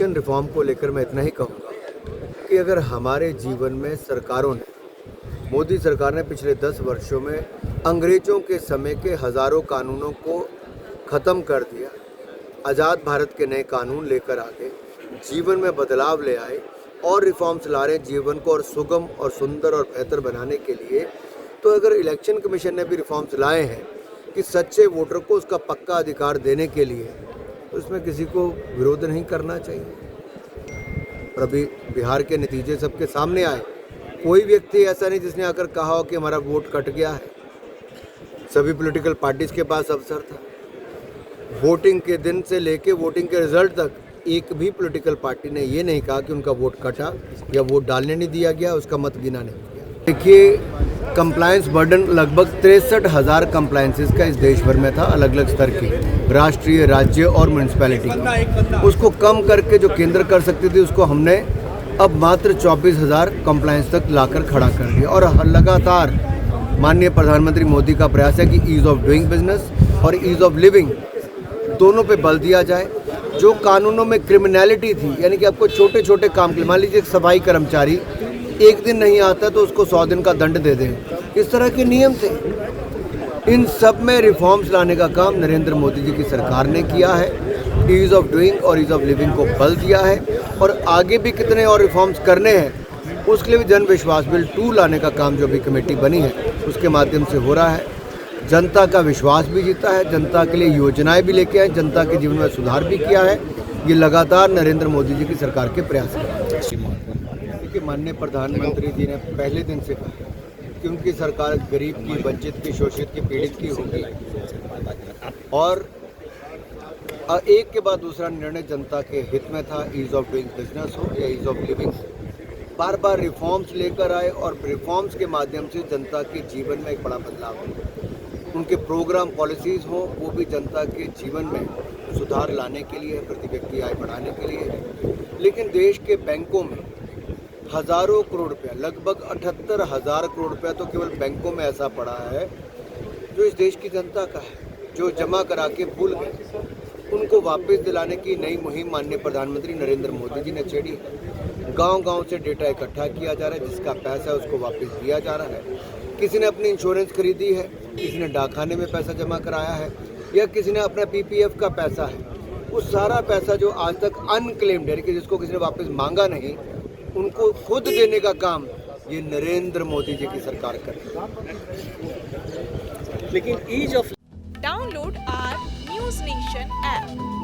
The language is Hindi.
इलेक्शन रिफॉर्म को लेकर मैं इतना ही कहूँगा कि अगर हमारे जीवन में सरकारों ने, मोदी सरकार ने पिछले 10 वर्षों में अंग्रेजों के समय के हज़ारों कानूनों को ख़त्म कर दिया, आज़ाद भारत के नए कानून लेकर आ गए, जीवन में बदलाव ले आए और रिफॉर्म्स ला रहे हैं जीवन को और सुगम और सुंदर और बेहतर बनाने के लिए। तो अगर इलेक्शन कमीशन ने भी रिफॉर्म्स लाए हैं कि सच्चे वोटर को उसका पक्का अधिकार देने के लिए, तो इसमें किसी को विरोध नहीं करना चाहिए। और अभी बिहार के नतीजे सबके सामने आए, कोई व्यक्ति ऐसा नहीं जिसने आकर कहा हो कि हमारा वोट कट गया है। सभी पॉलिटिकल पार्टीज़ के पास अवसर था। वोटिंग के दिन से लेके वोटिंग के रिजल्ट तक एक भी पॉलिटिकल पार्टी ने ये नहीं कहा कि उनका वोट कटा या वोट डालने नहीं दिया गया, उसका मत गिना नहीं गया। देखिए, कंप्लायंस बर्डन लगभग 63,000 कंप्लायंसेस का इस देश भर में था, अलग अलग स्तर की, राष्ट्रीय, राज्य और म्यूनसिपैलिटी की। उसको कम करके जो केंद्र कर सकती थी उसको हमने अब मात्र 24,000 कंप्लायंस तक लाकर खड़ा कर दिया। और लगातार माननीय प्रधानमंत्री मोदी का प्रयास है कि ईज़ ऑफ डूइंग बिजनेस और ईज़ ऑफ लिविंग दोनों पे बल दिया जाए। जो कानूनों में क्रिमिनलिटी थी, यानी कि आपको छोटे छोटे काम के लिए, मान लीजिए एक सफाई कर्मचारी एक दिन नहीं आता तो उसको 100 दिन का दंड दे दें, इस तरह के नियम थे। इन सब में रिफॉर्म्स लाने का काम नरेंद्र मोदी जी की सरकार ने किया है। ईज़ ऑफ डूइंग और ईज़ ऑफ लिविंग को बल दिया है और आगे भी कितने और रिफॉर्म्स करने हैं उसके लिए भी जन विश्वास बिल 2 लाने का काम जो भी कमेटी बनी है उसके माध्यम से हो रहा है। जनता का विश्वास भी जीता है, जनता के लिए योजनाएं भी लेके आए, जनता के जीवन में सुधार भी किया है। ये लगातार नरेंद्र मोदी जी की सरकार के प्रयास है। देखिए, माननीय प्रधानमंत्री जी ने पहले दिन से कहा कि उनकी सरकार गरीब की, वंचित की, शोषित की, पीड़ित की होगी और एक के बाद दूसरा निर्णय जनता के हित में था। ईज़ ऑफ डूइंग बिजनेस हो या ease of living, bar bar reforms लेकर आए और रिफॉर्म्स के माध्यम से जनता के जीवन में एक बड़ा बदलाव हो। उनके प्रोग्राम पॉलिसीज़ हो वो भी जनता के जीवन में सुधार लाने के लिए, प्रति व्यक्ति आय बढ़ाने के लिए। लेकिन देश के बैंकों में हज़ारों करोड़ रुपया, लगभग 78,000 करोड़ रुपया तो केवल बैंकों में ऐसा पड़ा है जो इस देश की जनता का है, जो जमा करा के भूल गए। उनको वापस दिलाने की नई मुहिम माननीय प्रधानमंत्री नरेंद्र मोदी जी ने छेड़ी है। गांव-गांव से डेटा इकट्ठा किया जा रहा है, जिसका पैसा है उसको वापस दिया जा रहा है। किसी ने अपनी इंश्योरेंस खरीदी है, किसी ने डाकखाने में पैसा जमा कराया है या किसी ने अपना पीपीएफ का पैसा है, वो सारा पैसा जो आज तक अनक्लेम्ड है कि जिसको किसी ने वापस मांगा नहीं, उनको खुद देने का काम ये नरेंद्र मोदी जी की सरकार कर रही है। लेकिन ease of Download our News Nation app